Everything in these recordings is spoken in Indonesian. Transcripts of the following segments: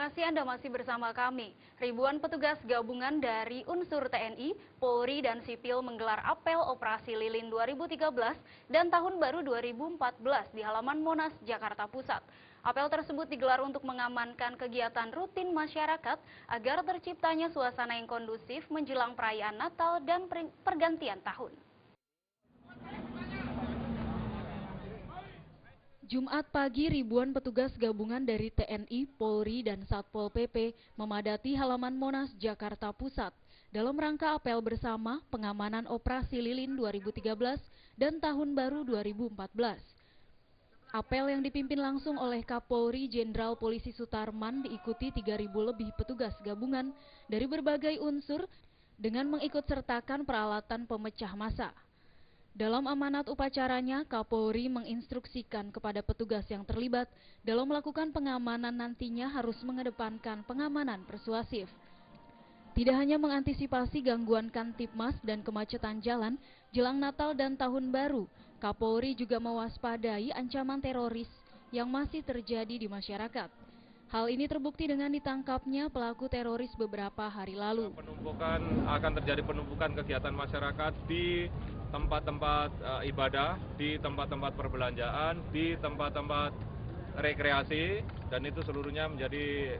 kasih Anda masih bersama kami. Ribuan petugas gabungan dari unsur TNI, Polri, dan Sipil menggelar apel Operasi Lilin 2013 dan Tahun Baru 2014 di halaman Monas, Jakarta Pusat. Apel tersebut digelar untuk mengamankan kegiatan rutin masyarakat agar terciptanya suasana yang kondusif menjelang perayaan Natal dan pergantian tahun. Jumat pagi, ribuan petugas gabungan dari TNI, Polri, dan Satpol PP memadati halaman Monas, Jakarta Pusat dalam rangka apel bersama pengamanan Operasi Lilin 2013 dan Tahun Baru 2014. Apel yang dipimpin langsung oleh Kapolri Jenderal Polisi Sutarman diikuti 3.000 lebih petugas gabungan dari berbagai unsur dengan mengikutsertakan peralatan pemecah massa. Dalam amanat upacaranya, Kapolri menginstruksikan kepada petugas yang terlibat dalam melakukan pengamanan nantinya harus mengedepankan pengamanan persuasif. Tidak hanya mengantisipasi gangguan Kamtibmas dan kemacetan jalan jelang Natal dan Tahun Baru, Kapolri juga mewaspadai ancaman teroris yang masih terjadi di masyarakat. Hal ini terbukti dengan ditangkapnya pelaku teroris beberapa hari lalu. Akan terjadi penumpukan kegiatan masyarakat di tempat-tempat ibadah, di tempat-tempat perbelanjaan, di tempat-tempat rekreasi, dan itu seluruhnya menjadi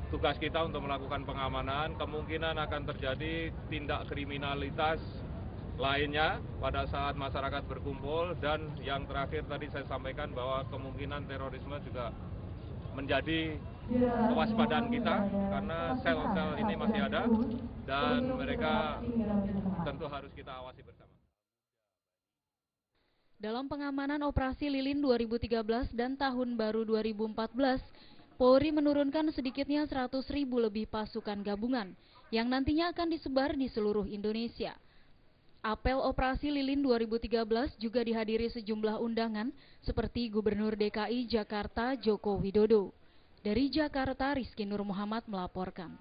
tugas kita untuk melakukan pengamanan. Kemungkinan akan terjadi tindak kriminalitas lainnya pada saat masyarakat berkumpul, dan yang terakhir tadi saya sampaikan bahwa kemungkinan terorisme juga menjadi kewaspadaan kita karena sel-sel ini masih ada dan mereka tentu harus kita awasi bersama. Dalam pengamanan Operasi Lilin 2013 dan Tahun Baru 2014, Polri menurunkan sedikitnya 100.000 lebih pasukan gabungan yang nantinya akan disebar di seluruh Indonesia. Apel Operasi Lilin 2013 juga dihadiri sejumlah undangan seperti Gubernur DKI Jakarta Joko Widodo. Dari Jakarta, Rizky Nur Muhammad melaporkan.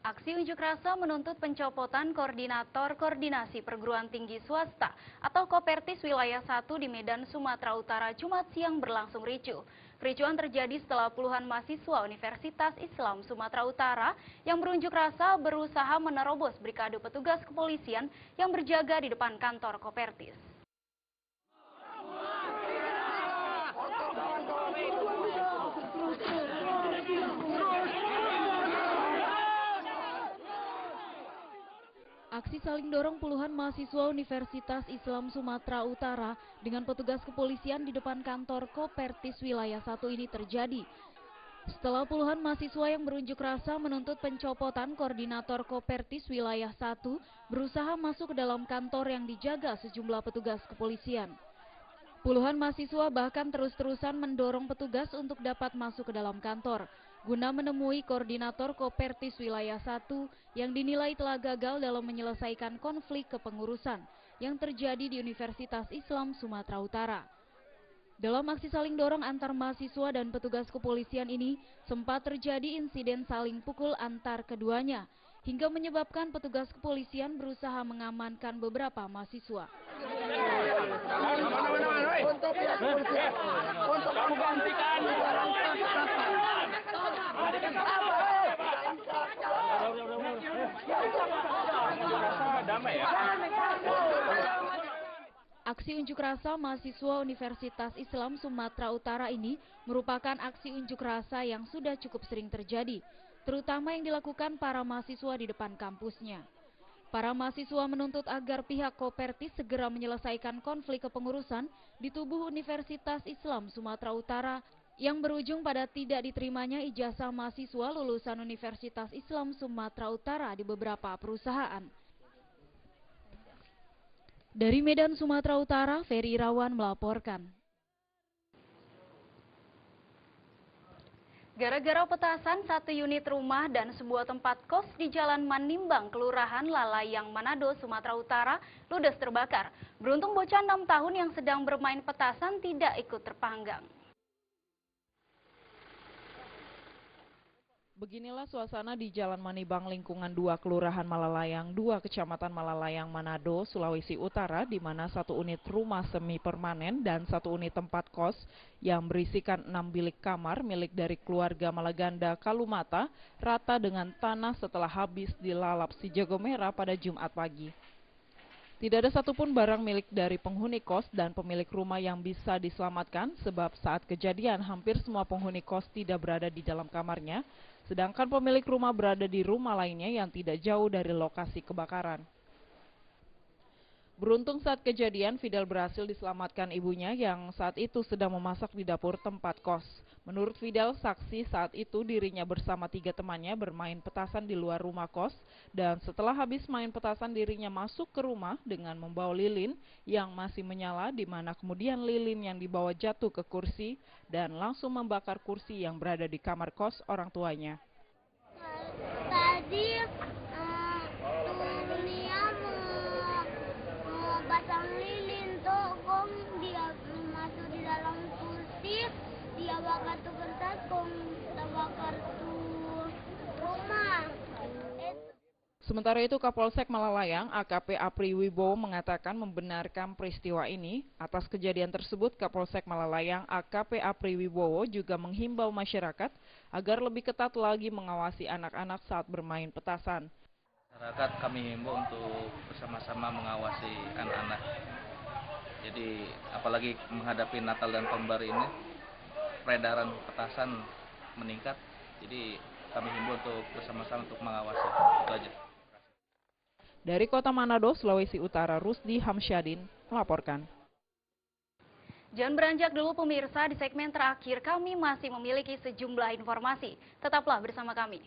Aksi unjuk rasa menuntut pencopotan Koordinator Koordinasi Perguruan Tinggi Swasta atau Kopertis Wilayah 1 di Medan, Sumatera Utara Jumat siang berlangsung ricuh. Kericuhan terjadi setelah puluhan mahasiswa Universitas Islam Sumatera Utara yang berunjuk rasa berusaha menerobos brigade petugas kepolisian yang berjaga di depan kantor Kopertis. Aksi saling dorong puluhan mahasiswa Universitas Islam Sumatera Utara dengan petugas kepolisian di depan kantor Kopertis Wilayah 1 ini terjadi setelah puluhan mahasiswa yang berunjuk rasa menuntut pencopotan Koordinator Kopertis Wilayah 1 berusaha masuk ke dalam kantor yang dijaga sejumlah petugas kepolisian. Puluhan mahasiswa bahkan terus-terusan mendorong petugas untuk dapat masuk ke dalam kantor guna menemui Koordinator Kopertis Wilayah 1 yang dinilai telah gagal dalam menyelesaikan konflik kepengurusan yang terjadi di Universitas Islam Sumatera Utara. Dalam aksi saling dorong antar mahasiswa dan petugas kepolisian ini, sempat terjadi insiden saling pukul antar keduanya, hingga menyebabkan petugas kepolisian berusaha mengamankan beberapa mahasiswa. Aksi unjuk rasa mahasiswa Universitas Islam Sumatera Utara ini merupakan aksi unjuk rasa yang sudah cukup sering terjadi, terutama yang dilakukan para mahasiswa di depan kampusnya. Para mahasiswa menuntut agar pihak Kopertis segera menyelesaikan konflik kepengurusan di tubuh Universitas Islam Sumatera Utara yang berujung pada tidak diterimanya ijazah mahasiswa lulusan Universitas Islam Sumatera Utara di beberapa perusahaan. Dari Medan, Sumatera Utara, Ferry Irawan melaporkan. Gara-gara petasan satu unit rumah dan sebuah tempat kos di Jalan Manimbang, Kelurahan Lalayang, Manado, Sumatera Utara, ludes terbakar. Beruntung bocah 6 tahun yang sedang bermain petasan tidak ikut terpanggang. Beginilah suasana di Jalan Manibang lingkungan 2 Kelurahan Malalayang, 2 Kecamatan Malalayang, Manado, Sulawesi Utara, di mana 1 unit rumah semi permanen dan 1 unit tempat kos yang berisikan 6 bilik kamar milik dari keluarga Malaganda Kalumata rata dengan tanah setelah habis dilalap si jago merah pada Jumat pagi. Tidak ada satupun barang milik dari penghuni kos dan pemilik rumah yang bisa diselamatkan sebab saat kejadian hampir semua penghuni kos tidak berada di dalam kamarnya, sedangkan pemilik rumah berada di rumah lainnya yang tidak jauh dari lokasi kebakaran. Beruntung saat kejadian, Fidel berhasil diselamatkan ibunya yang saat itu sedang memasak di dapur tempat kos. Menurut Fidel, saksi saat itu dirinya bersama 3 temannya bermain petasan di luar rumah kos dan setelah habis main petasan dirinya masuk ke rumah dengan membawa lilin yang masih menyala di mana kemudian lilin yang dibawa jatuh ke kursi dan langsung membakar kursi yang berada di kamar kos orang tuanya. Tadi Nia mau pasang lilin tuh, kong dia masuk di dalam kursi, dia bakar tuh kertas, kong kita bakar tuh rumah. Sementara itu Kapolsek Malalayang AKP Apri Wibowo mengatakan membenarkan peristiwa ini. Atas kejadian tersebut Kapolsek Malalayang AKP Apri Wibowo juga menghimbau masyarakat agar lebih ketat lagi mengawasi anak-anak saat bermain petasan. Masyarakat kami himbau untuk bersama-sama mengawasi anak-anak. Jadi apalagi menghadapi Natal dan Tahun Baru ini, peredaran petasan meningkat. Jadi kami himbau untuk bersama-sama untuk mengawasi. Itu aja. Dari Kota Manado, Sulawesi Utara, Rusdi Hamsyadin melaporkan. Jangan beranjak dulu pemirsa, di segmen terakhir kami masih memiliki sejumlah informasi. Tetaplah bersama kami.